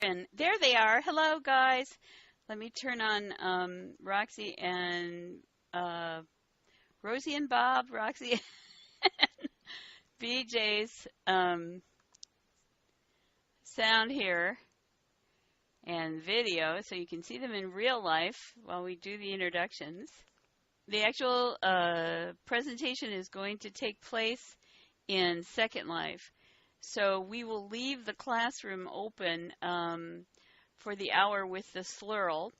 And there they are. Hello, guys. Let me turn on Roxie and Rosie and Bob, Roxie and BJ's sound here and video so you can see them in real life while we do the introductions. The actual presentation is going to take place in Second Life. So we will leave the classroom open for the hour with the slurl.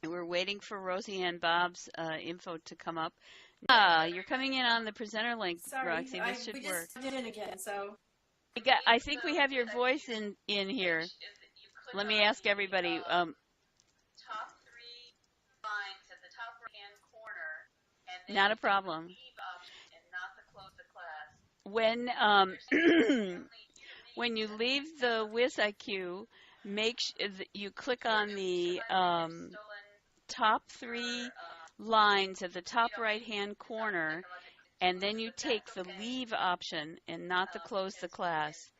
And we're waiting for Rosie and Bob's info to come up. You're coming in on the presenter link, Sorry, Roxie. This should work. We just did it again, so. I think we have your voice in here. Let me ask everybody. Top 3 lines at the top right-hand corner. And not a problem. When you leave the WizIQ, make you click on the top 3 lines at the top right-hand corner, and then you take the leave option and not the close the class.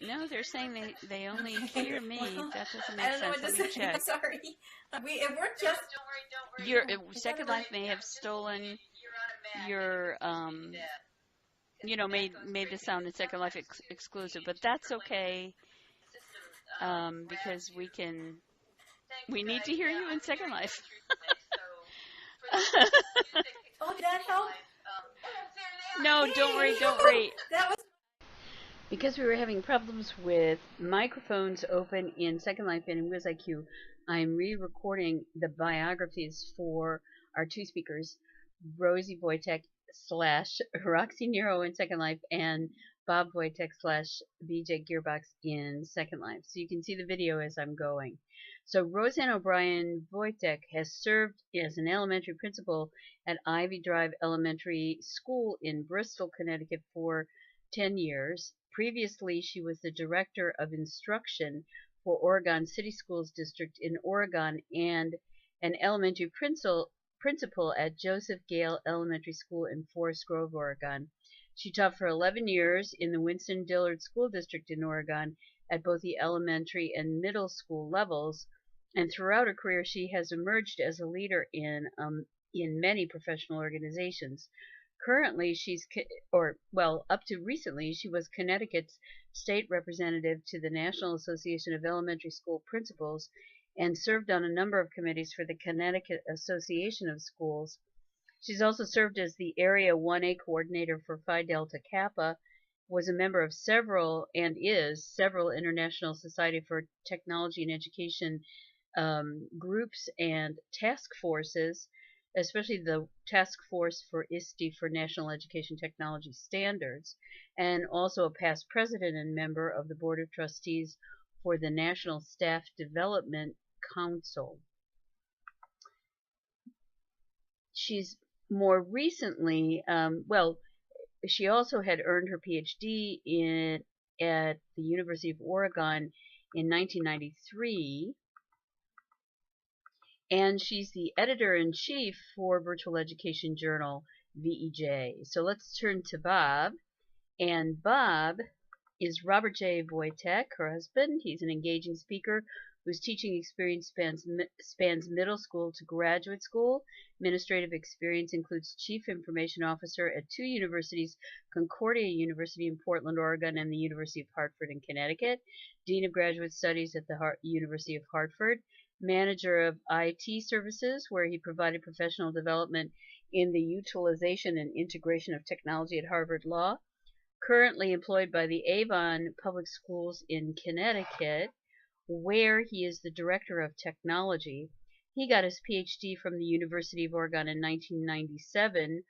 No, they're saying they only hear me. That doesn't make sense. Let me check. Sorry. We're just. Don't worry. Your Second Life may have stolen your made the sound in Second Life exclusive, but that's okay because we need to hear you in Second Life. Oh, did that help? No, don't worry. That was. Because we were having problems with microphones open in Second Life and in WizIQ, I'm re-recording the biographies for our 2 speakers, Rosie Vojtek / Roxie Neiro in Second Life and Bob Vojtek / BJ Gearbox in Second Life. So you can see the video as I'm going. So Roseanne O'Brien Vojtek has served as an elementary principal at Ivy Drive Elementary School in Bristol, Connecticut for 10 years. Previously, she was the Director of Instruction for Oregon City Schools District in Oregon and an elementary principal at Joseph Gale Elementary School in Forest Grove, Oregon. She taught for 11 years in the Winston Dillard School District in Oregon at both the elementary and middle school levels, and throughout her career she has emerged as a leader in many professional organizations. Currently, up to recently, she was Connecticut's state representative to the National Association of Elementary School Principals and served on a number of committees for the Connecticut Association of Schools. She's also served as the Area 1A coordinator for Phi Delta Kappa, was a member of several International Society for Technology and Education groups and task forces, especially the Task Force for ISTE for National Education Technology Standards, and also a past president and member of the Board of Trustees for the National Staff Development Council. She's more recently, she also had earned her PhD at the University of Oregon in 1993. And she's the editor-in-chief for Virtual Education Journal, VEJ. So let's turn to Bob. And Bob is Robert J. Vojtek, her husband. He's an engaging speaker whose teaching experience spans middle school to graduate school. Administrative experience includes Chief Information Officer at 2 universities, Concordia University in Portland, Oregon, and the University of Hartford in Connecticut. Dean of Graduate Studies at the University of Hartford. Manager of IT services, where he provided professional development in the utilization and integration of technology at Harvard Law. Currently employed by the Avon Public Schools in Connecticut, where he is the Director of Technology. He got his PhD from the University of Oregon in 1997,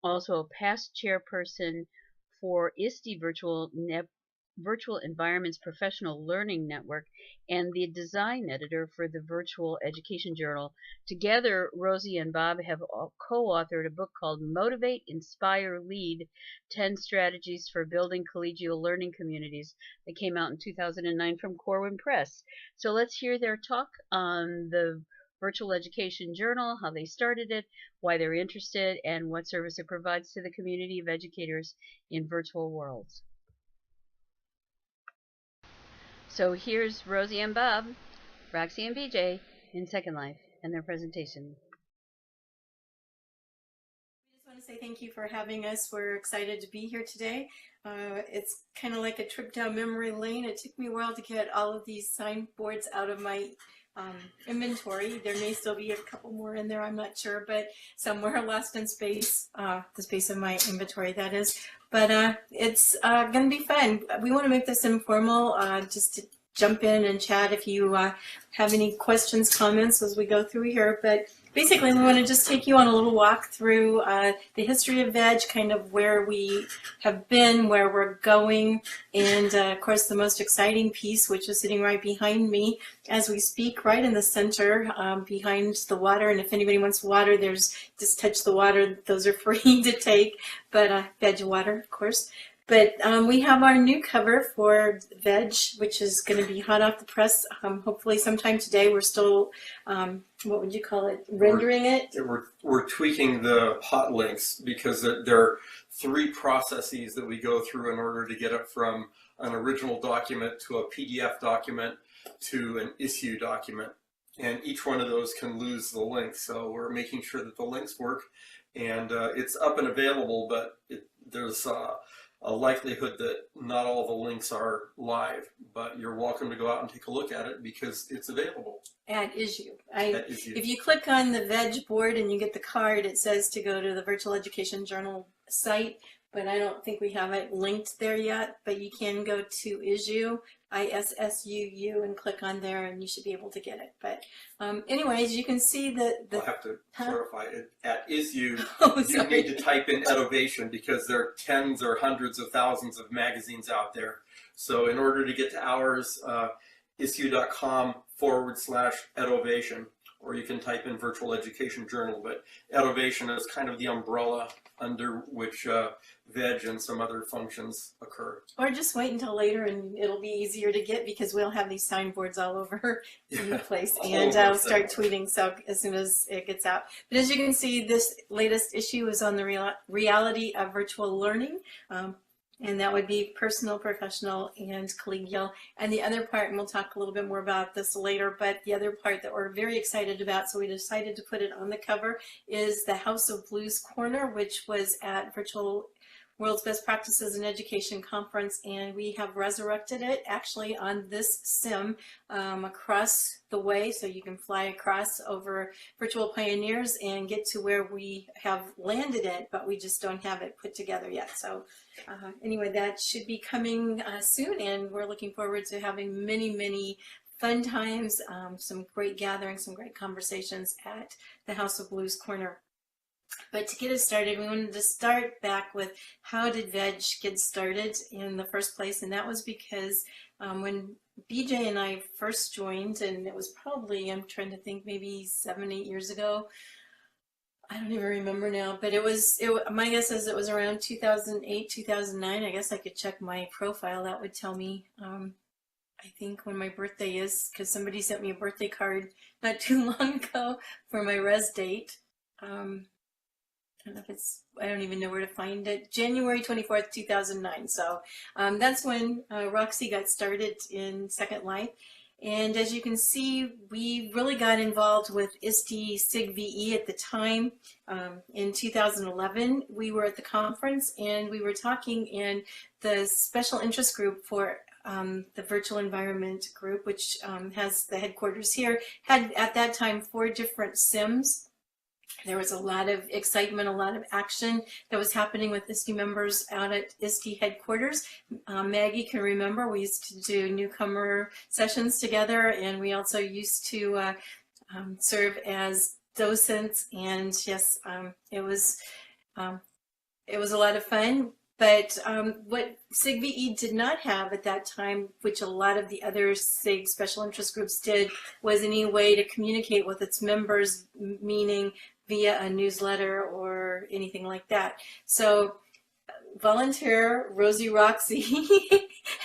also a past chairperson for ISTE Virtual Environments Professional Learning Network, and the design editor for the Virtual Education Journal. Together, Rosie and Bob have co-authored a book called Motivate, Inspire, Lead, 10 Strategies for Building Collegial Learning Communities that came out in 2009 from Corwin Press. So let's hear their talk on the Virtual Education Journal, how they started it, why they're interested, and what service it provides to the community of educators in virtual worlds. So here's Rosie and Bob, Roxie and VJ in Second Life and their presentation. I just want to say thank you for having us. We're excited to be here today. It's kind of like a trip down memory lane. It took me a while to get all of these signboards out of my inventory. There may still be a couple more in there, I'm not sure, but somewhere lost in space, the space of my inventory, that is. But it's going to be fun. We want to make this informal, just to jump in and chat if you have any questions, comments as we go through here. But basically, we want to just take you on a little walk through the history of Veg, kind of where we have been, where we're going, and of course the most exciting piece, which is sitting right behind me as we speak, right in the center, behind the water. And if anybody wants water, there's just touch the water. Those are free to take, but Veg water, of course. But we have our new cover for Veg, which is going to be hot off the press. Hopefully sometime today. We're still, what would you call it, rendering it? We're tweaking the hot links because there are 3 processes that we go through in order to get it from an original document to a PDF document to an issue document. And each one of those can lose the link. So we're making sure that the links work. And it's up and available, but there's a likelihood that not all the links are live, but you're welcome to go out and take a look at it because it's available. At issue. If you click on the Veg board and you get the card, it says to go to the Virtual Education Journal site, but I don't think we have it linked there yet. But you can go to issue, ISSUU, and click on there, and you should be able to get it. But anyways, you can see that I'll have to clarify it. At issue, oh, you need to type in Edovation because there are tens or hundreds of thousands of magazines out there. So in order to get to ours, issue.com/Edovation, or you can type in Virtual Education Journal. But Edovation is kind of the umbrella under which Veg and some other functions occur. Or just wait until later and it'll be easier to get because we'll have these signboards all over the place, and I'll start tweeting so as soon as it gets out. But as you can see, this latest issue is on the reality of virtual learning. And that would be personal, professional, and collegial. And the other part, and we'll talk a little bit more about this later, but the other part that we're very excited about, so we decided to put it on the cover, is the House of Blues Corner, which was at Virtual World's Best Practices in Education Conference, and we have resurrected it actually on this sim across the way, so you can fly across over Virtual Pioneers and get to where we have landed it, but we just don't have it put together yet. So anyway, that should be coming soon, and we're looking forward to having many, many fun times, some great gatherings, some great conversations at the House of Blues Corner. But to get us started, we wanted to start back with how did Veg get started in the first place, and that was because when BJ and I first joined, and it was probably, I'm trying to think, maybe 7, 8 years ago. I don't even remember now, but my guess is it was around 2008, 2009. I guess I could check my profile. That would tell me, I think, when my birthday is, because somebody sent me a birthday card not too long ago for my res date. I don't know if it's, I don't even know where to find it. January 24th, 2009. So that's when Roxie got started in Second Life. And as you can see, we really got involved with ISTE SIG-VE at the time. In 2011, we were at the conference and we were talking in the special interest group for the virtual environment group, which has the headquarters here, had at that time 4 different sims. There was a lot of excitement, a lot of action that was happening with ISTE members out at ISTE headquarters. Maggie can remember we used to do newcomer sessions together, and we also used to serve as docents. And yes, it was a lot of fun. But what SIG-VE did not have at that time, which a lot of the other SIG special interest groups did, was any way to communicate with its members, meaning via a newsletter or anything like that. So volunteer Rosie, Roxie,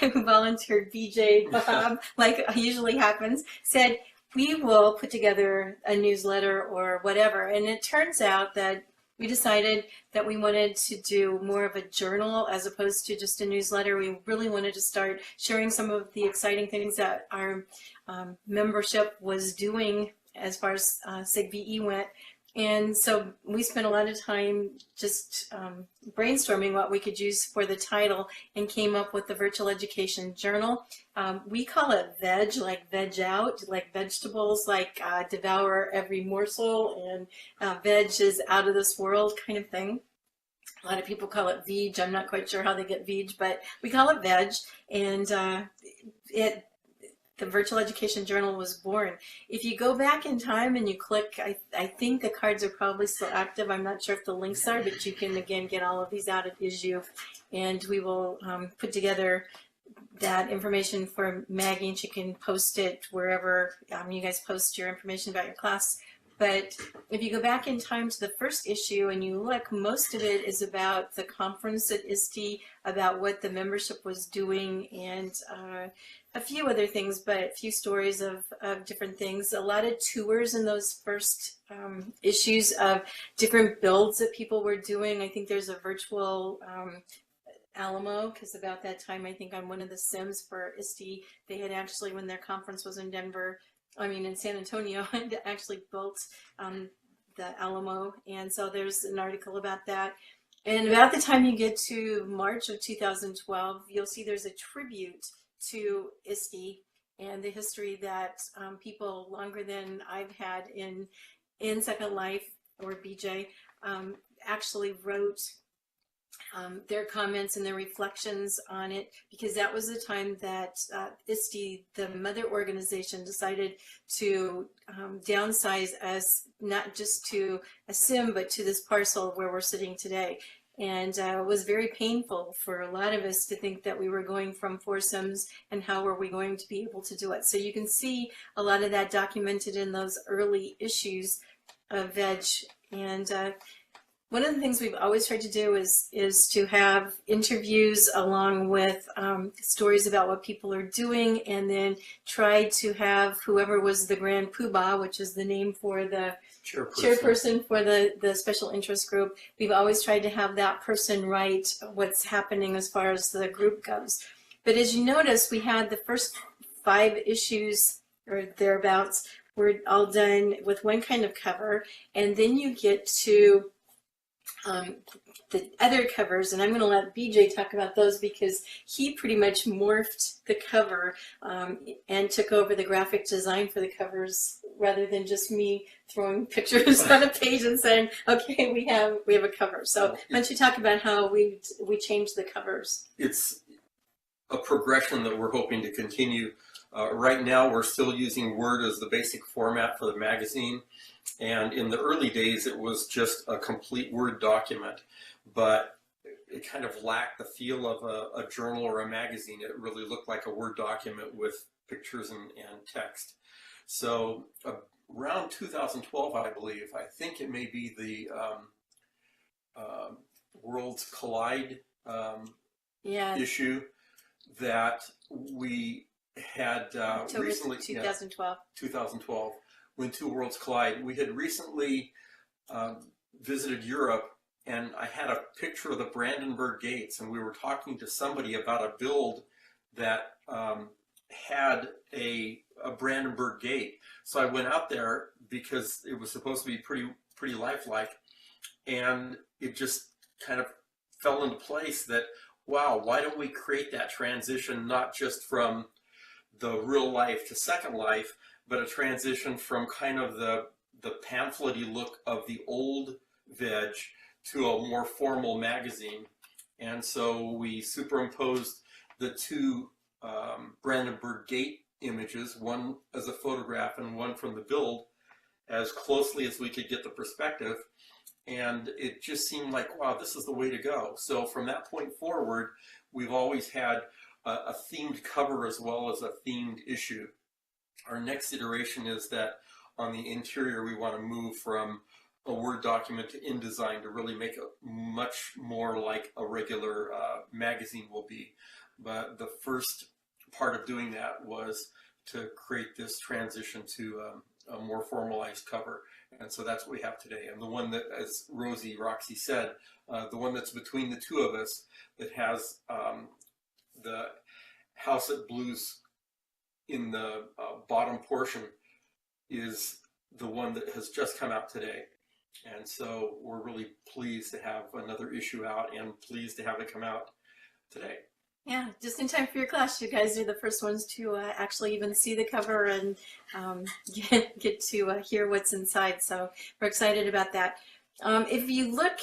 who volunteered BJ, Bob, like usually happens, said, we will put together a newsletter or whatever. And it turns out that we decided that we wanted to do more of a journal as opposed to just a newsletter. We really wanted to start sharing some of the exciting things that our membership was doing as far as SIG-VE went. And so we spent a lot of time just brainstorming what we could use for the title and came up with the Virtual Education Journal. We call it VEG, like veg out, like vegetables, like devour every morsel, and veg is out of this world kind of thing. A lot of people call it veg. I'm not quite sure how they get veg, but we call it veg. And the Virtual Education Journal was born. If you go back in time and you click, I think the cards are probably still active. I'm not sure if the links are, but you can again get all of these out of issue. And we will put together that information for Maggie, and she can post it wherever you guys post your information about your class. But if you go back in time to the first issue and you look, most of it is about the conference at ISTE, about what the membership was doing, and a few other things, but a few stories of different things. A lot of tours in those first issues of different builds that people were doing. I think there's a virtual Alamo, because about that time, I think on one of the sims for ISTE, they had actually, when their conference was in Denver, in San Antonio, and actually built the Alamo. And so there's an article about that. And about the time you get to March of 2012, you'll see there's a tribute to ISTE and the history that people longer than I've had in Second Life, or BJ, actually wrote their comments and their reflections on it, because that was the time that ISTE, the mother organization, decided to downsize us, not just to a sim, but to this parcel where we're sitting today. And it was very painful for a lot of us to think that we were going from 4 sims, and how were we going to be able to do it. So you can see a lot of that documented in those early issues of VEG. And one of the things we've always tried to do is to have interviews along with stories about what people are doing, and then try to have whoever was the Grand Poobah, which is the name for the chairperson for the special interest group. We've always tried to have that person write what's happening as far as the group goes. But as you notice, we had the first 5 issues or thereabouts were all done with one kind of cover, and then you get to the other covers, and I'm going to let BJ talk about those, because he pretty much morphed the cover and took over the graphic design for the covers, rather than just me throwing pictures on a page and saying, okay, we have a cover. So why don't you talk about how we changed the covers? It's a progression that we're hoping to continue. Right now we're still using Word as the basic format for the magazine. And in the early days, it was just a complete Word document, but it kind of lacked the feel of a journal or a magazine. It really looked like a Word document with pictures and text. So around 2012, I believe, I think it may be the Worlds Collide issue that we had recently. 2012. 2012. When 2 Worlds Collide. We had recently visited Europe, and I had a picture of the Brandenburg Gates, and we were talking to somebody about a build that had a Brandenburg Gate. So I went out there because it was supposed to be pretty lifelike, and it just kind of fell into place that, wow, why don't we create that transition not just from the real life to Second Life, but a transition from kind of the pamphlet-y look of the old VEG to a more formal magazine. And so we superimposed the 2 Brandenburg Gate images, one as a photograph and one from the build, as closely as we could get the perspective. And it just seemed like, wow, this is the way to go. So from that point forward, we've always had a themed cover as well as a themed issue. Our next iteration is that on the interior, we want to move from a Word document to InDesign to really make it much more like a regular magazine will be. But the first part of doing that was to create this transition to a more formalized cover. And so that's what we have today. And the one that, as Roxie said, the one that's between the two of us that has the House at Blues in the bottom portion is the one that has just come out today. And so we're really pleased to have another issue out and pleased to have it come out today. Yeah, just in time for your class. You guys are the first ones to actually even see the cover and get to hear what's inside. So we're excited about that. If you look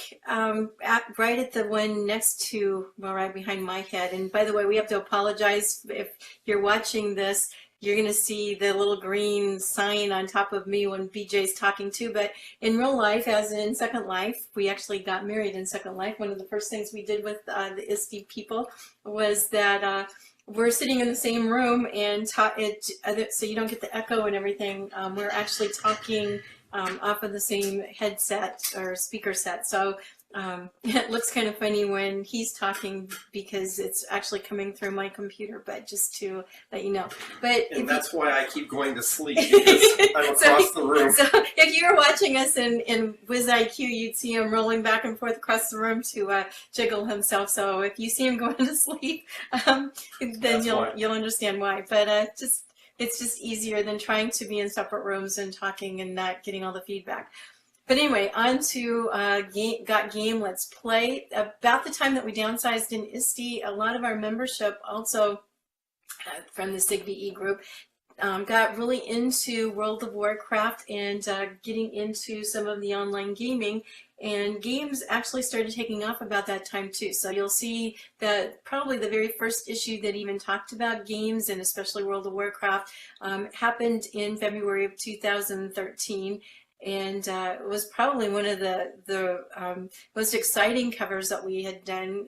right at the one next to, well, right behind my head, and by the way, we have to apologize if you're watching this. You're going to see the little green sign on top of me when BJ's talking too. But in real life, as in Second Life, we actually got married in Second Life. One of the first things we did with the ISTE people was that we're sitting in the same room and so you don't get the echo and everything. We're actually talking off of the same headset or speaker set. So it looks kind of funny when he's talking because it's actually coming through my computer, but just to let you know. But and that's why I keep going to sleep, because I'm across the room. So if you were watching us in WizIQ, you'd see him rolling back and forth across the room to jiggle himself. So if you see him going to sleep, then you'll understand why. But it's just easier than trying to be in separate rooms and talking and not getting all the feedback. But anyway, on to Got Game, Let's Play. About the time that we downsized in ISTE, a lot of our membership also from the SIGVE group got really into World of Warcraft and getting into some of the online gaming. And games actually started taking off about that time too. So you'll see that probably the very first issue that even talked about games, and especially World of Warcraft, happened in February of 2013. And it was probably one of the most exciting covers that we had done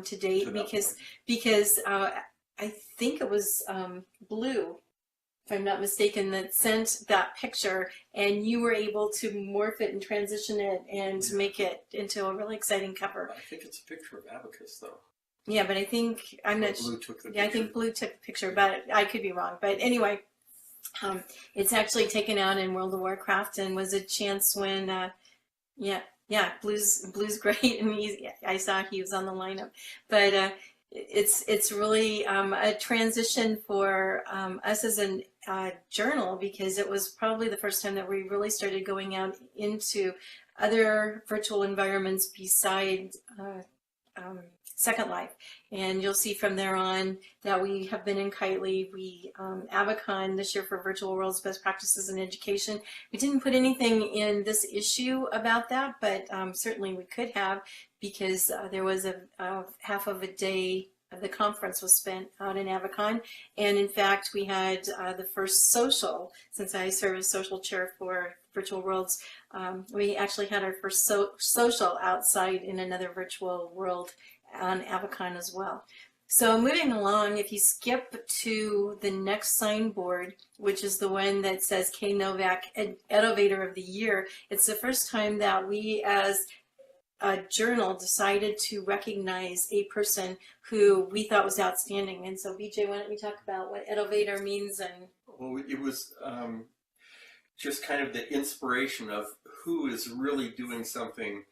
to date, because I think it was Blue, if I'm not mistaken, that sent that picture, and you were able to morph it and transition it and make it into a really exciting cover. I think it's a picture of Abacus, though. Yeah, but I think Blue took the picture. Yeah, I think Blue took the picture, but I could be wrong. But anyway. It's actually taken out in World of Warcraft and was a chance when, Blue's great, and I saw he was on the lineup. But it's really a transition for us as a journal, because it was probably the first time that we really started going out into other virtual environments besides Second Life. And you'll see from there on that we have been in Kitely, Avacon this year for Virtual Worlds Best Practices in Education. We didn't put anything in this issue about that, but certainly we could have, because there was a half of a day of the conference was spent out in Avacon. And in fact, we had the first social, since I serve as social chair for Virtual Worlds, we actually had our first social outside in another virtual world on Avacon as well. So moving along, if you skip to the next signboard, which is the one that says K. Novak Innovator of the Year, it's the first time that we as a journal decided to recognize a person who we thought was outstanding. And so BJ, why don't you talk about what Innovator means? And well, it was just kind of the inspiration of who is really doing something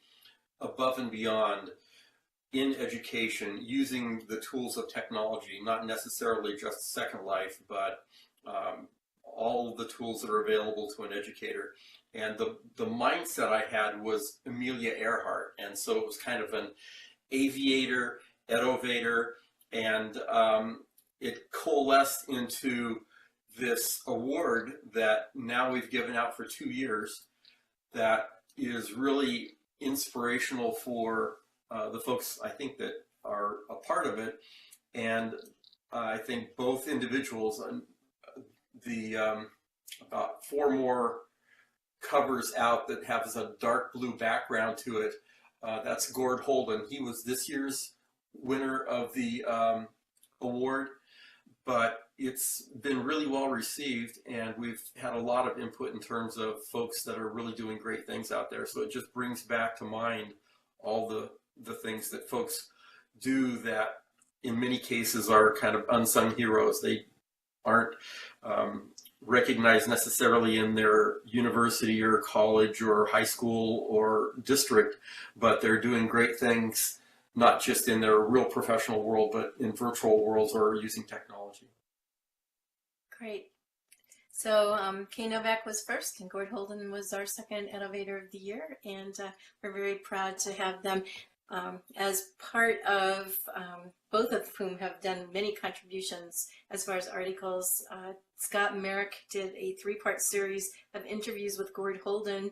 above and beyond in education, using the tools of technology, not necessarily just Second Life, but all the tools that are available to an educator. And the mindset I had was Amelia Earhart, and so it was kind of an aviator, innovator, and it coalesced into this award that now we've given out for 2 years that is really inspirational for the folks, I think, that are a part of it. And I think both individuals, about 4 more covers out that has a dark blue background to it. That's Gord Holden. He was this year's winner of the award, but it's been really well received, and we've had a lot of input in terms of folks that are really doing great things out there. So it just brings back to mind all the things that folks do that in many cases are kind of unsung heroes. They aren't recognized necessarily in their university or college or high school or district, but they're doing great things, not just in their real professional world, but in virtual worlds or using technology. Great. So Kay Novak was first, and Gord Holden was our second Innovator of the Year, and we're very proud to have them as part of both of whom have done many contributions as far as articles. Scott Merrick did a 3-part series of interviews with Gord Holden,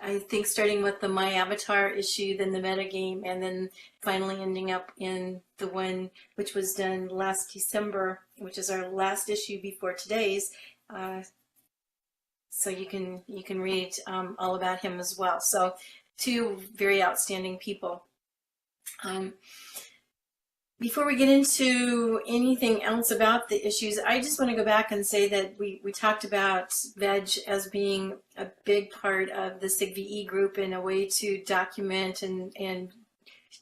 I think starting with the My Avatar issue, then the metagame, and then finally ending up in the one which was done last December, which is our last issue before today's. So you can read all about him as well. So 2 very outstanding people. Before we get into anything else about the issues, I just want to go back and say that we talked about Veg as being a big part of the SIG-VE group and a way to document and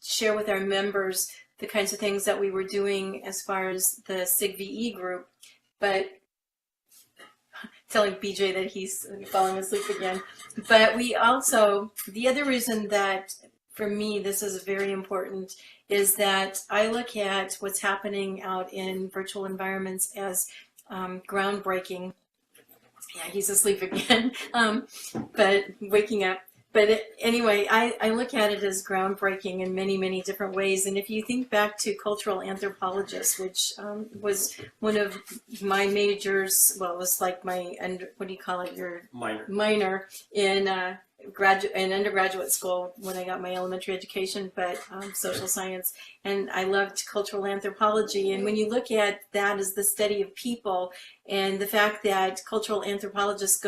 share with our members the kinds of things that we were doing as far as the SIG-VE group. But telling BJ that he's falling asleep again. But we also, the other reason that for me this is very important is that I look at what's happening out in virtual environments as groundbreaking. Yeah, he's asleep again, but waking up. But anyway, I look at it as groundbreaking in many, many different ways. And if you think back to cultural anthropologists, which was one of my majors, well, it was like my, what do you call it, your minor in undergraduate school when I got my elementary education, but social science. And I loved cultural anthropology. And when you look at that as the study of people and the fact that cultural anthropologists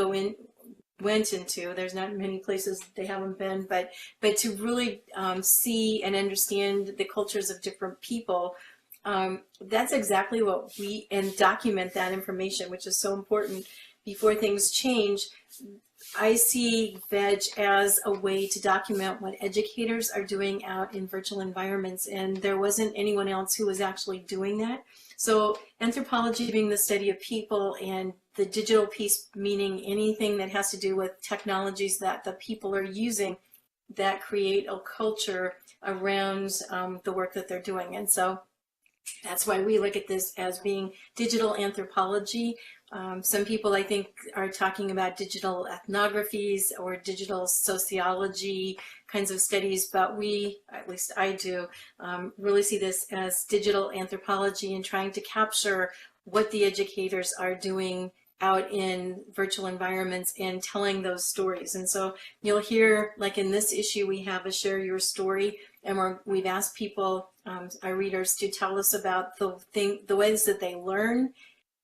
went into, there's not many places they haven't been, but to really see and understand the cultures of different people, that's exactly what and document that information, which is so important before things change. I see Veg as a way to document what educators are doing out in virtual environments, and there wasn't anyone else who was actually doing that. So anthropology being the study of people, and the digital piece meaning anything that has to do with technologies that the people are using that create a culture around the work that they're doing. And so that's why we look at this as being digital anthropology. Some people, I think, are talking about digital ethnographies or digital sociology kinds of studies, but we, at least I do, really see this as digital anthropology and trying to capture what the educators are doing out in virtual environments and telling those stories. And so you'll hear, like in this issue, we have a Share Your Story, and we've asked people, our readers, to tell us about the ways that they learn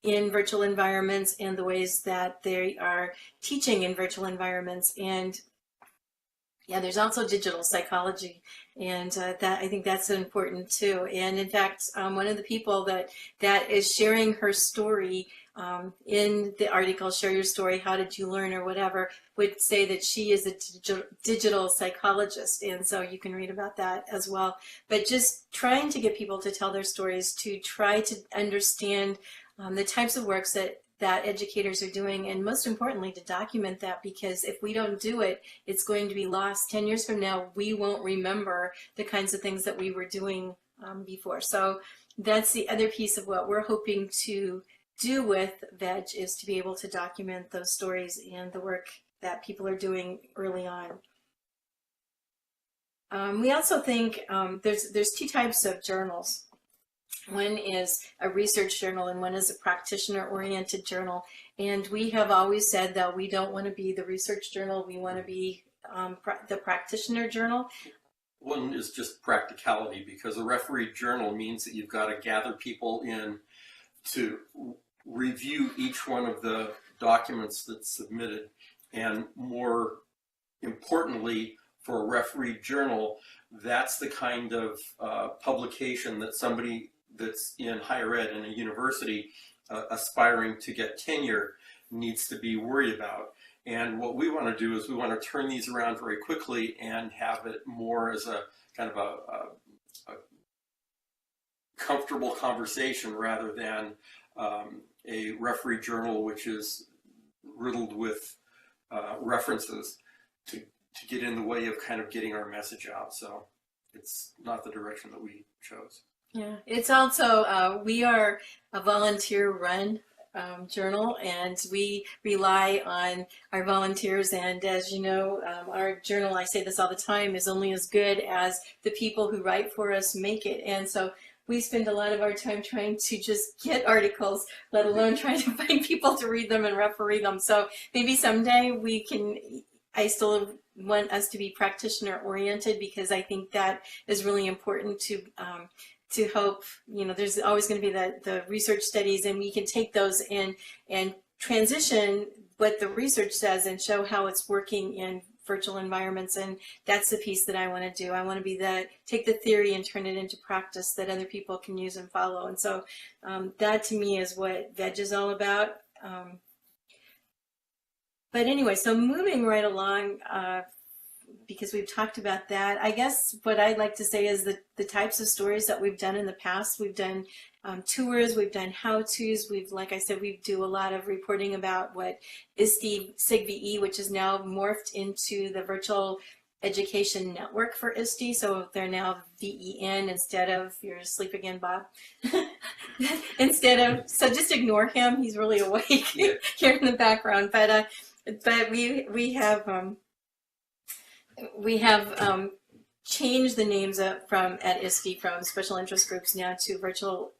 in virtual environments and the ways that they are teaching in virtual environments. And yeah, there's also digital psychology, and that I think that's important too. And in fact, one of the people that is sharing her story in the article, Share Your Story, How Did You Learn, or whatever, would say that she is a digital psychologist, and so you can read about that as well. But just trying to get people to tell their stories, to try to understand the types of works that educators are doing, and most importantly, to document that, because if we don't do it, it's going to be lost. 10 years from now, we won't remember the kinds of things that we were doing before. So that's the other piece of what we're hoping to do with Veg, is to be able to document those stories and the work that people are doing early on. We also think there's 2 types of journals. One is a research journal and one is a practitioner-oriented journal. And we have always said that we don't want to be the research journal, we want to be the practitioner journal. One is just practicality, because a refereed journal means that you've got to gather people in to review each one of the documents that's submitted. And more importantly, for a refereed journal, that's the kind of publication that somebody that's in higher ed in a university aspiring to get tenure needs to be worried about. And what we want to do is we want to turn these around very quickly and have it more as a kind of a comfortable conversation rather than a referee journal which is riddled with references to get in the way of kind of getting our message out. So it's not the direction that we chose. Yeah, it's also, we are a volunteer-run journal, and we rely on our volunteers. And as you know, our journal, I say this all the time, is only as good as the people who write for us make it. And so we spend a lot of our time trying to just get articles, let alone trying to find people to read them and referee them. So maybe someday we can, I still want us to be practitioner oriented, because I think that is really important to hope, you know, there's always going to be the research studies, and we can take those and transition what the research says and show how it's working in virtual environments. And that's the piece that I want to do. I want to be take the theory and turn it into practice that other people can use and follow. And so that to me is what VEG is all about. But anyway, so moving right along, because we've talked about that, I guess what I'd like to say is that the types of stories that we've done in the past, we've done tours, we've done how-tos, like I said, we do a lot of reporting about what ISTE SIG-VE, which is now morphed into the Virtual Education Network for ISTE, so they're now VEN instead of, you're asleep again, Bob, so just ignore him, he's really awake here in the background, but we have changed the names at ISTE from special interest groups now to virtual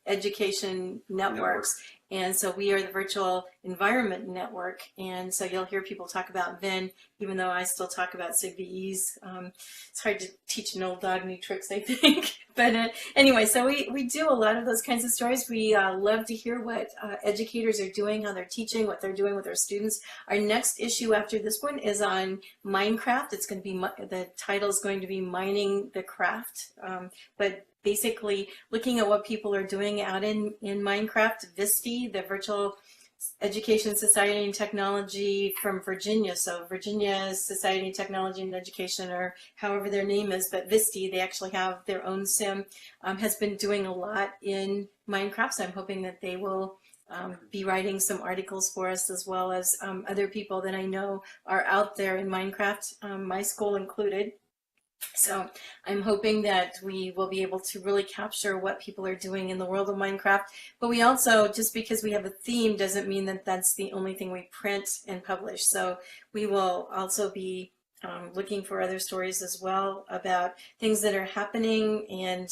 education networks. And so we are the Virtual Environment Network. And so you'll hear people talk about VEN, even though I still talk about SIG-VEs. It's hard to teach an old dog new tricks, I think. But anyway, so we do a lot of those kinds of stories. We love to hear what educators are doing, how they're teaching, what they're doing with their students. Our next issue after this one is on Minecraft. It's going to be, the title is going to be Mining the Craft. But basically looking at what people are doing out in Minecraft. VISTE, the Virtual Education Society and Technology from Virginia. So Virginia Society of Technology and Education, or however their name is, but VISTE, they actually have their own sim, has been doing a lot in Minecraft. So I'm hoping that they will be writing some articles for us, as well as other people that I know are out there in Minecraft, my school included. So I'm hoping that we will be able to really capture what people are doing in the world of Minecraft. But we also, just because we have a theme doesn't mean that that's the only thing we print and publish. So we will also be looking for other stories as well about things that are happening. And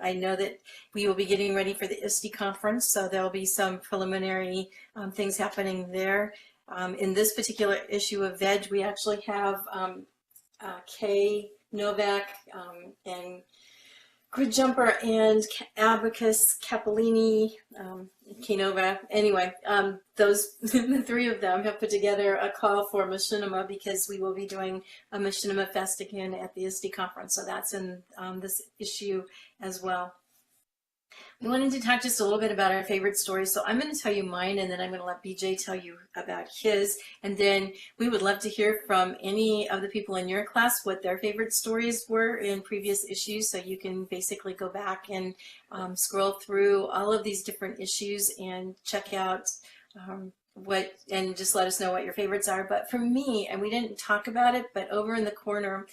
I know that we will be getting ready for the ISTE conference. So there'll be some preliminary things happening there. In this particular issue of VEG, we actually have Kay Novak and Grid Jumper and Abacus Capolini, Kinova. Anyway, those the three of them have put together a call for Machinima, because we will be doing a Machinima Fest again at the ISTE conference. So that's in this issue as well. We wanted to talk just a little bit about our favorite stories. So I'm going to tell you mine, and then I'm going to let BJ tell you about his. And then we would love to hear from any of the people in your class what their favorite stories were in previous issues. So you can basically go back and scroll through all of these different issues and check out and just let us know what your favorites are. But for me, and we didn't talk about it, but over in the corner,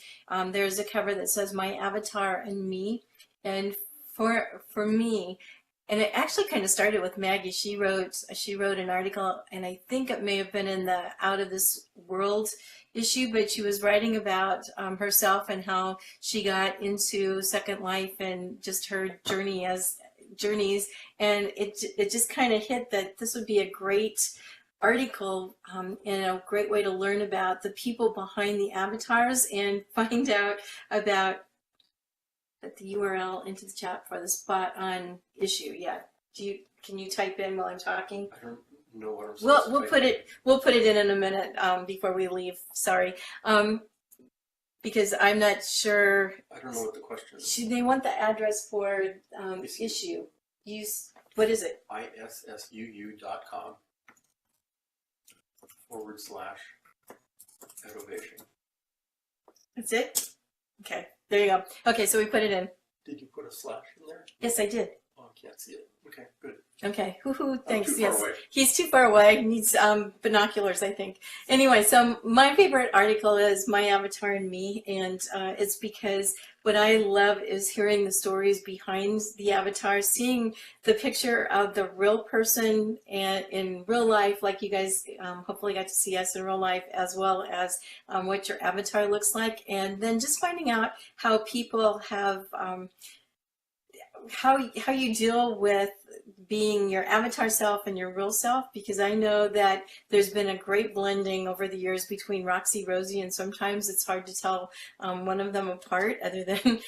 there's a cover that says My Avatar and Me. And for me, and it actually kind of started with Maggie. She wrote an article, and I think it may have been in the Out of This World issue, but she was writing about herself and how she got into Second Life and just her journeys, and it just kind of hit that this would be a great article and a great way to learn about the people behind the avatars and find out about the URL into the chat for the spot on issue. Yeah. Can you type in while I'm talking? I don't know what I'm supposed to we'll put it in a minute before we leave. Sorry. Because I'm not sure. I don't know what the question is. They want the address for issue. What is it? issuu.com/edovation. That's it? Okay. There you go. Okay, so we put it in. Did you put a slash in there? Yes, I did. Oh, I can't see it. Okay, good. Okay, hoo-hoo, thanks, Too far yes. away. He's too far away, he needs binoculars, I think. Anyway, so my favorite article is My Avatar and Me, and it's because what I love is hearing the stories behind the avatar, seeing the picture of the real person and in real life, like you guys hopefully got to see us in real life, as well as what your avatar looks like, and then just finding out how people have how you deal with being your avatar self and your real self, because I know that there's been a great blending over the years between Roxie, Rosie, and sometimes it's hard to tell one of them apart, other than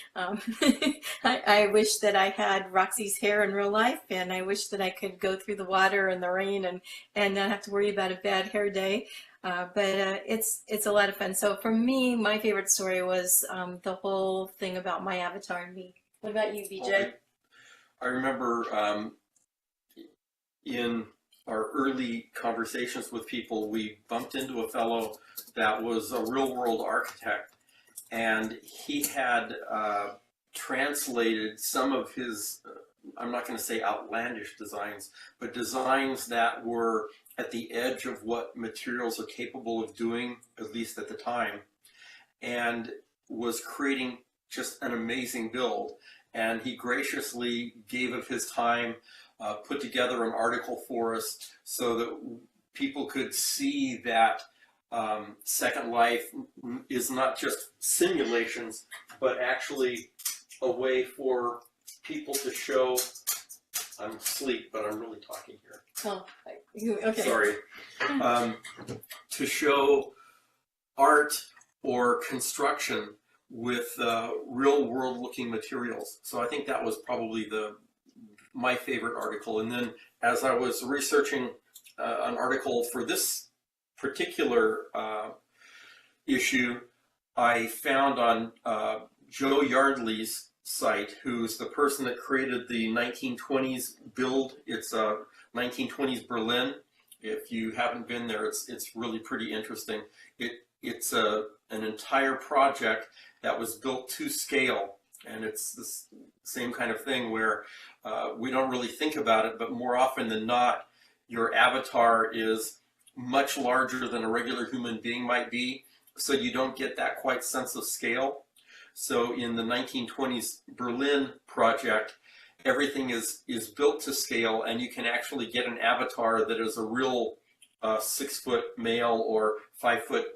I wish that I had Roxie's hair in real life, and I wish that I could go through the water and the rain and not have to worry about a bad hair day. But it's a lot of fun. So for me, my favorite story was the whole thing about my avatar and me. What about you, BJ? I remember in our early conversations with people, we bumped into a fellow that was a real-world architect, and he had translated some of his, I'm not going to say outlandish designs, but designs that were at the edge of what materials are capable of doing, at least at the time, and was creating just an amazing build. And he graciously gave of his time, put together an article for us so that people could see that Second Life is not just simulations, but actually a way for people to show. I'm asleep, but I'm really talking here. Oh, okay. Sorry. To show art or construction with real world looking materials. So I think that was probably my favorite article. And then as I was researching an article for this particular issue, I found on Joe Yardley's site, who's the person that created the 1920s build. It's 1920s Berlin. If you haven't been there, it's really pretty interesting. It's an entire project that was built to scale, and it's the same kind of thing where we don't really think about it, but more often than not, your avatar is much larger than a regular human being might be, so you don't get that quite sense of scale. So in the 1920s Berlin project, everything is built to scale, and you can actually get an avatar that is a real 6-foot male or 5'8"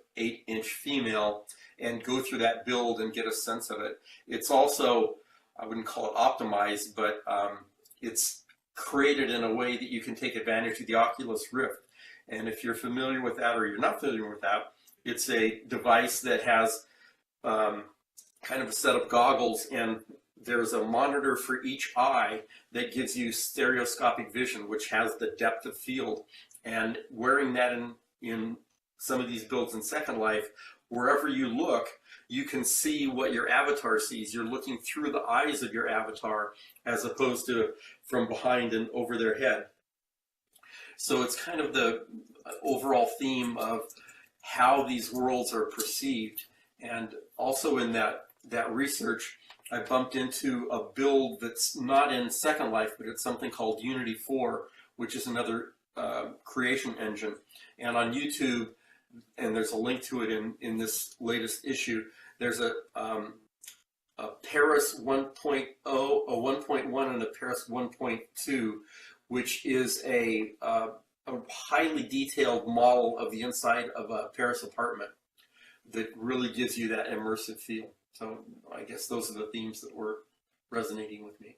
female, and go through that build and get a sense of it. It's also, I wouldn't call it optimized, but it's created in a way that you can take advantage of the Oculus Rift. And if you're familiar with that or you're not familiar with that, it's a device that has kind of a set of goggles, and there's a monitor for each eye that gives you stereoscopic vision, which has the depth of field. And wearing that in some of these builds in Second Life, wherever you look, you can see what your avatar sees. You're looking through the eyes of your avatar as opposed to from behind and over their head. So it's kind of the overall theme of how these worlds are perceived. And also in that research, I bumped into a build that's not in Second Life, but it's something called Unity 4, which is another creation engine. And on YouTube, and there's a link to it in this latest issue, there's a Paris 1.0, a 1.1, and a Paris 1.2, which is a highly detailed model of the inside of a Paris apartment that really gives you that immersive feel. So I guess those are the themes that were resonating with me.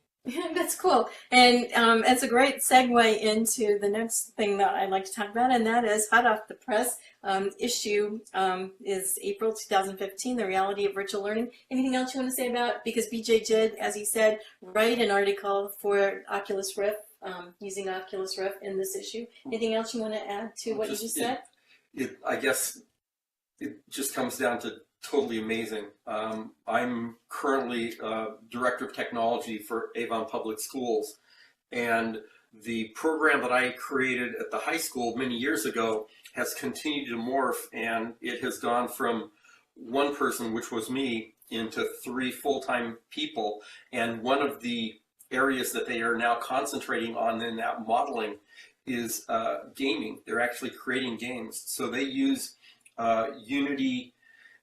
That's cool. And it's a great segue into the next thing that I'd like to talk about, and that is hot off the press. Issue is April 2015, The Reality of Virtual Learning. Anything else you want to say about, because BJ did, as he said, write an article for Oculus Rift, using Oculus Rift in this issue. Anything else you want to add to what you just said? I guess it just comes down to totally amazing. I'm currently Director of Technology for Avon Public Schools, and the program that I created at the high school many years ago has continued to morph, and it has gone from one person, which was me, into 3 full-time people, and one of the areas that they are now concentrating on in that modeling is gaming. They're actually creating games. So they use Unity,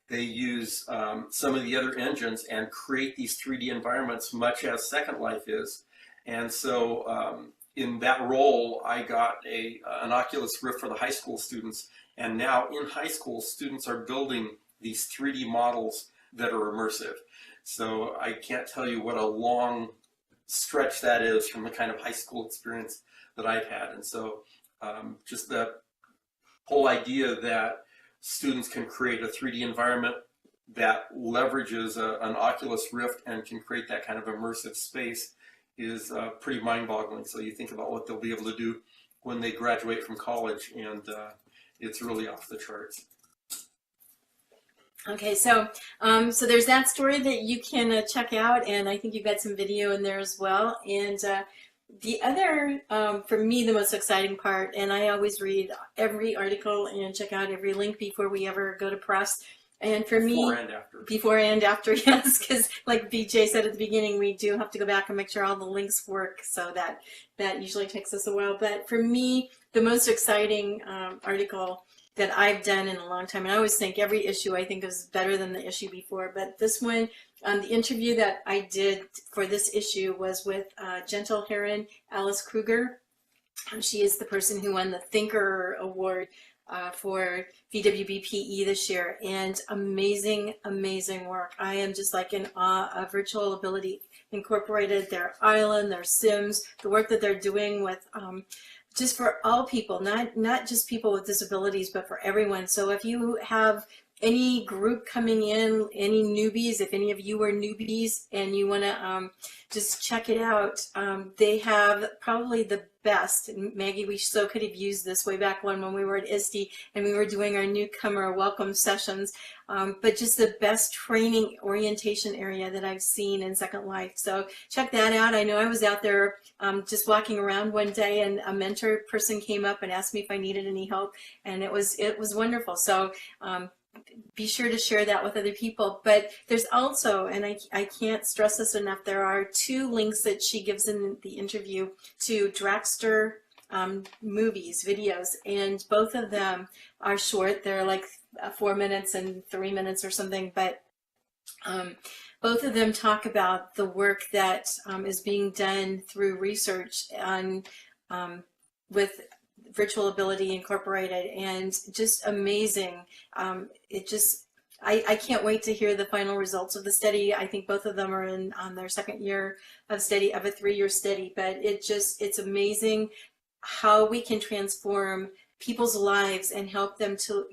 they use some of the other engines and create these 3D environments, much as Second Life is. And so in that role, I got an Oculus Rift for the high school students. And now in high school, students are building these 3D models that are immersive. So I can't tell you what a long stretch that is from the kind of high school experience that I've had. And so just the whole idea that students can create a 3D environment that leverages an Oculus Rift and can create that kind of immersive space is pretty mind-boggling. So you think about what they'll be able to do when they graduate from college, and it's really off the charts. Okay, so so there's that story that you can check out, and I think you've got some video in there as well. And the other, for me, the most exciting part, and I always read every article and check out every link before we ever go to press. And for me, before and after, yes, because like BJ said at the beginning, we do have to go back and make sure all the links work, so that usually takes us a while. But for me, the most exciting article that I've done in a long time, and I always think every issue I think is better than the issue before, but this one, the interview that I did for this issue was with Gentle Heron, Alice Kruger. She is the person who won the Thinker Award for VWBPE this year, and amazing, amazing work. I am just like in awe of Virtual Ability Incorporated, their island, their Sims, the work that they're doing with just for all people, not just people with disabilities, but for everyone. So if you have any group coming in, any newbies, if any of you are newbies and you want to just check it out, they have probably the best. Maggie, we so could have used this way back when we were at ISTE and we were doing our newcomer welcome sessions, but just the best training orientation area that I've seen in Second Life. So check that out. I know I was out there just walking around one day, and a mentor person came up and asked me if I needed any help, and it was wonderful. So be sure to share that with other people. But there's also, and I can't stress this enough, there are 2 links that she gives in the interview to Dragster movies, videos, and both of them are short. They're like 4 minutes and 3 minutes or something, but both of them talk about the work that is being done through research on with Virtual Ability Incorporated, and just amazing. I can't wait to hear the final results of the study. I think both of them are on their 2nd year of study, of a 3-year study, but it's amazing how we can transform people's lives and help them to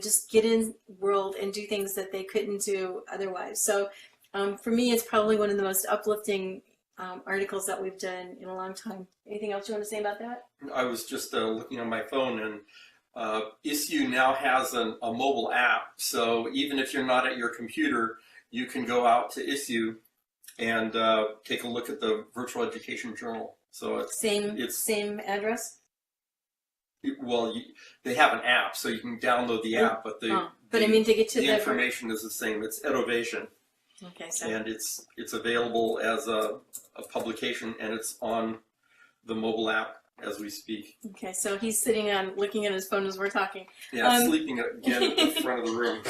just get in world and do things that they couldn't do otherwise. So for me, it's probably one of the most uplifting articles that we've done in a long time. Anything else you want to say about that? I was just looking on my phone, and ISU now has a mobile app, so even if you're not at your computer, you can go out to ISU and take a look at the Virtual Education Journal. So it's same address. Well, they have an app, so you can download the app, but I mean, to get to the information is the same. It's Edovation. Okay, so. And it's available as a publication, and it's on the mobile app as we speak. Okay, so he's sitting looking at his phone as we're talking. Yeah, sleeping again at the front of the room.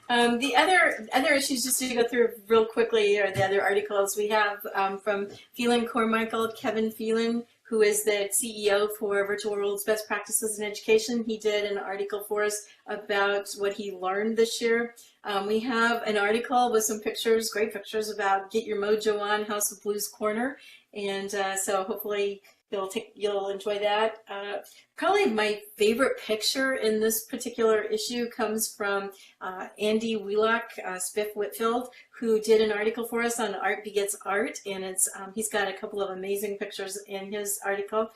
The other issues, just to go through real quickly, are the other articles we have from Phelan Cormichael, Kevin Phelan, who is the CEO for Virtual World's Best Practices in Education. He did an article for us about what he learned this year. We have an article with some pictures, great pictures, about Get Your Mojo On, House of Blues Corner. And so hopefully you'll enjoy that. Probably my favorite picture in this particular issue comes from Andy Wheelock, Spiff Whitfield, who did an article for us on Art Begets Art, and he's got a couple of amazing pictures in his article.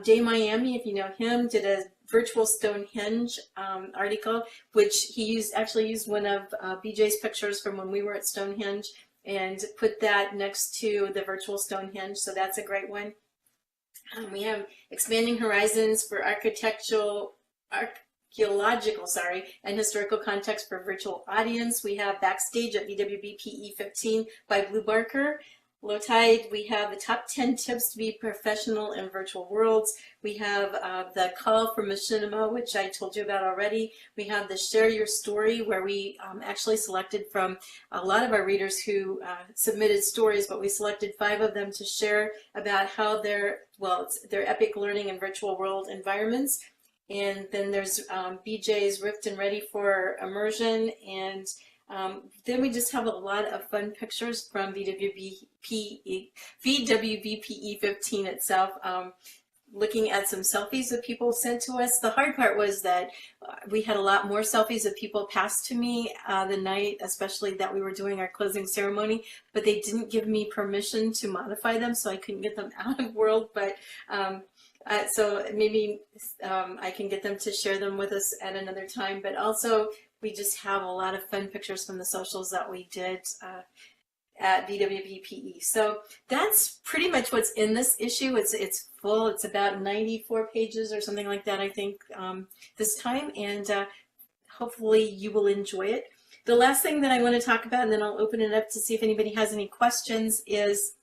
Jay Miami, if you know him, did a virtual Stonehenge article, which he actually used one of BJ's pictures from when we were at Stonehenge and put that next to the virtual Stonehenge, so that's a great We have Expanding Horizons for Architectural and historical context for virtual audience. We have Backstage at VWBPE15 by Blue Barker. Low Tide, we have the top 10 tips to be professional in virtual worlds. We have the call for machinima, which I told you about already. We have the share your story, where we actually selected from a lot of our readers who submitted stories, but we selected 5 of them to share about how their epic learning in virtual world environments. And then there's BJ's Rift and Ready for Immersion, and then we just have a lot of fun pictures from VWBPE15 itself, looking at some selfies that people sent to us. The hard part was that we had a lot more selfies that people passed to me the night, especially that we were doing our closing ceremony, but they didn't give me permission to modify them, so I couldn't get them out of world. But so maybe I can get them to share them with us at another time. But also, we just have a lot of fun pictures from the socials that we did at VWPPE. So that's pretty much what's in this issue. It's full. It's about 94 pages or something like that, I think, this time. And hopefully you will enjoy it. The last thing that I want to talk about, and then I'll open it up to see if anybody has any questions, is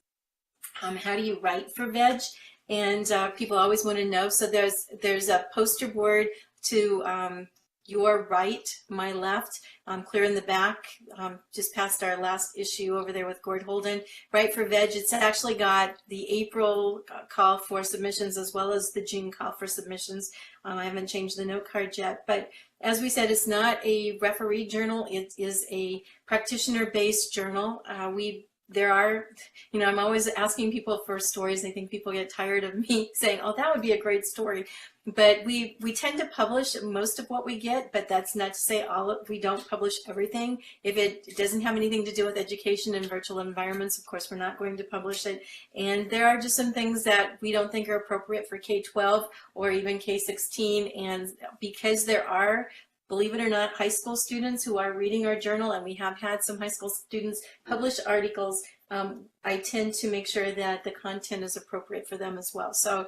how do you write for VEG? And people always want to know. So there's a poster board to your right, my left, clear in the back, just past our last issue over there with Gord Holden. Write for Veg, it's actually got the April call for submissions as well as the June call for submissions. I haven't changed the note card yet, but as we said, it's not a referee journal, it is a practitioner-based journal. I'm always asking people for stories. I think people get tired of me saying, oh, that would be a great story. But we tend to publish most of what we get, but that's not to say we don't publish everything. If it doesn't have anything to do with education in virtual environments, of course, we're not going to publish it. And there are just some things that we don't think are appropriate for K-12 or even K-16. And because there are, believe it or not, high school students who are reading our journal, and we have had some high school students publish articles, I tend to make sure that the content is appropriate for them as well. So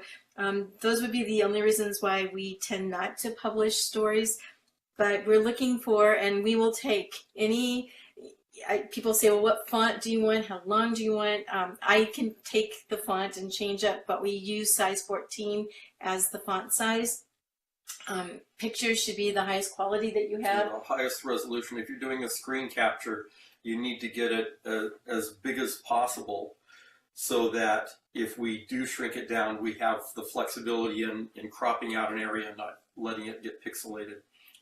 those would be the only reasons why we tend not to publish stories. But we're looking for, and we will take any, people say, well, what font do you want? How long do you want? I can take the font and change it, but we use size 14 as the font size. Pictures should be the highest quality that you have. Highest resolution. If you're doing a screen capture, you need to get it as big as possible so that if we do shrink it down, we have the flexibility in cropping out an area and not letting it get pixelated.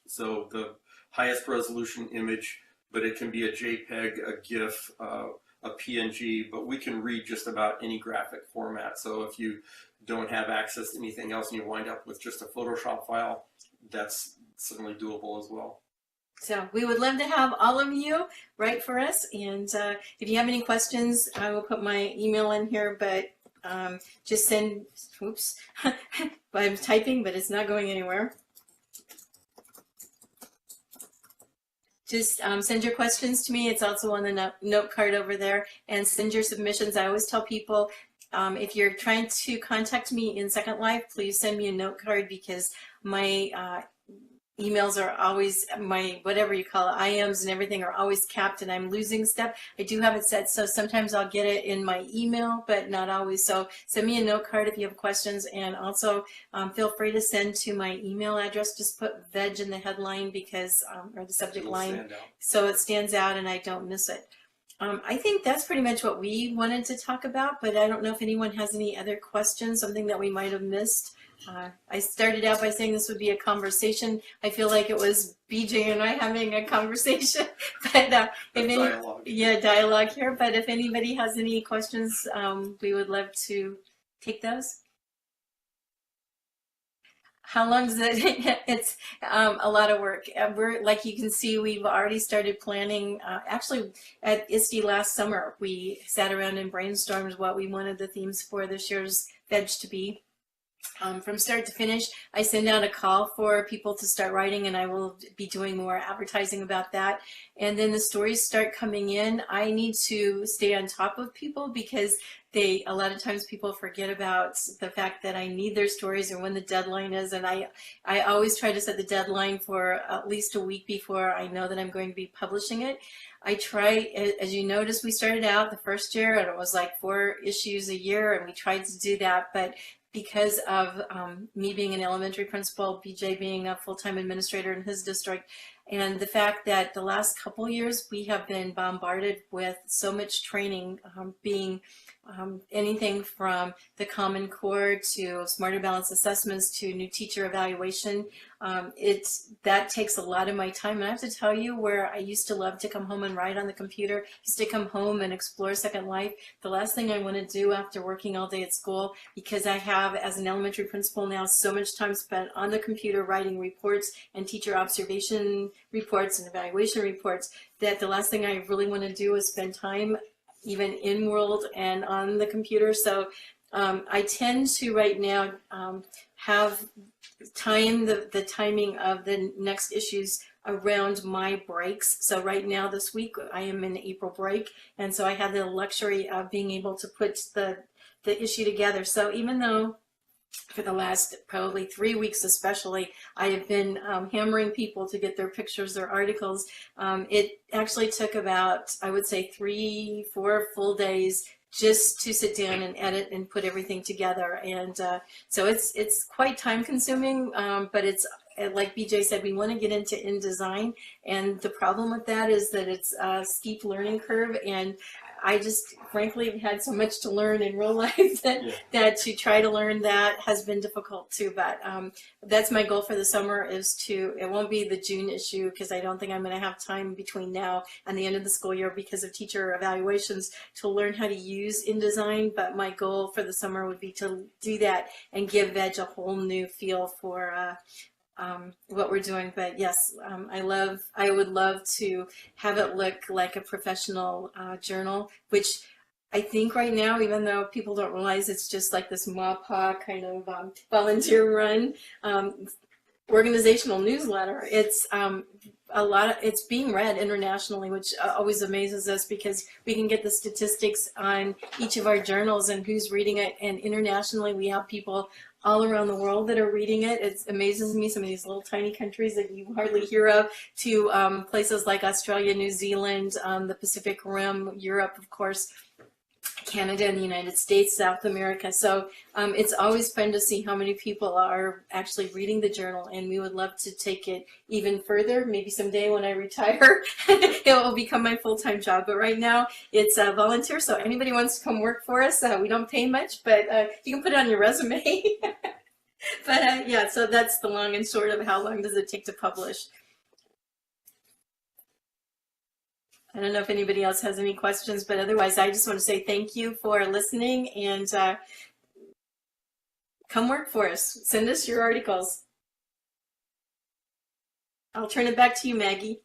So the highest resolution image, but it can be a JPEG, a GIF, a PNG, but we can read just about any graphic format. So if you don't have access to anything else and you wind up with just a Photoshop file, that's certainly doable as well. So we would love to have all of you write for us. And if you have any questions, I will put my email in here, but just send, oops, I'm typing, but it's not going anywhere. Just send your questions to me. It's also on the note card over there. And send your submissions. I always tell people, if you're trying to contact me in Second Life, please send me a note card, because my emails are always, my whatever you call it, IMs and everything are always capped, and I'm losing stuff. I do have it set, so sometimes I'll get it in my email, but not always. So send me a note card if you have questions, and also feel free to send to my email address. Just put VEG in the headline, because or the subject line, so it stands out and I don't miss it. I think that's pretty much what we wanted to talk about, but I don't know if anyone has any other questions, something that we might have missed. I started out by saying this would be a conversation. I feel like it was BJ and I having a conversation, but dialogue here. But if anybody has any questions, we would love to take those. How long does it? It's a lot of work. We're, like you can see, we've already started planning. Actually, at ISTE last summer, we sat around and brainstormed what we wanted the themes for this year's VEG to be. From start to finish, I send out a call for people to start writing, and I will be doing more advertising about that. And then the stories start coming in. I need to stay on top of people, because a lot of times people forget about the fact that I need their stories or when the deadline is, and I always try to set the deadline for at least a week before I know that I'm going to be publishing it. I try, as you notice, we started out the first year and it was like 4 issues a year, and we tried to do that, but because of me being an elementary principal, BJ being a full-time administrator in his district, and the fact that the last couple years we have been bombarded with so much training, being anything from the Common Core to Smarter Balanced Assessments to new teacher evaluation. That takes a lot of my time. And I have to tell you, where I used to love to come home and write on the computer, used to come home and explore Second Life, the last thing I want to do after working all day at school, because I have, as an elementary principal now, so much time spent on the computer writing reports and teacher observation reports and evaluation reports, that the last thing I really want to do is spend time even in world and on the computer. So I tend to right now have the timing of the next issues around my breaks. So right now this week I am in April break, and so I have the luxury of being able to put the issue together. So even though for the last probably 3 weeks especially, I have been hammering people to get their pictures, their articles. It actually took about, I would say, 3-4 full days just to sit down and edit and put everything together. And so it's quite time consuming, but it's, like BJ said, we want to get into InDesign, and the problem with that is that it's a steep learning curve, and I just frankly have had so much to learn in real life that to try to learn that has been difficult too. But that's my goal for the summer, is to, it won't be the June issue because I don't think I'm going to have time between now and the end of the school year because of teacher evaluations to learn how to use InDesign. But my goal for the summer would be to do that and give Veg a whole new feel for what we're doing. But yes, I would love to have it look like a professional journal, which I think right now, even though people don't realize it's just like this MAPA kind of volunteer run organizational newsletter, it's it's being read internationally, which always amazes us because we can get the statistics on each of our journals and who's reading it, and internationally we have people all around the world that are reading it. It amazes me, some of these little tiny countries that you hardly hear of, to places like Australia, New Zealand, the Pacific Rim, Europe, of course, Canada and the United States, South America. So it's always fun to see how many people are actually reading the journal, and we would love to take it even further. Maybe someday when I retire, it will become my full-time job. But right now it's volunteer, so anybody wants to come work for us, we don't pay much, but you can put it on your resume. But yeah, so that's the long and short of how long does it take to publish. I don't know if anybody else has any questions, but otherwise I just want to say thank you for listening, and come work for us. Send us your articles. I'll turn it back to you, Maggie.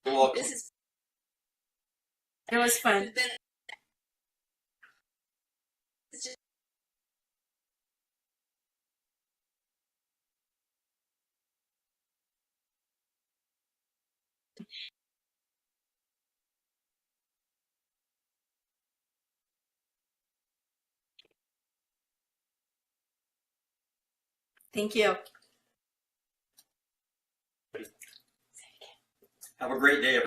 You're welcome. It was fun. Thank you. Have a great day,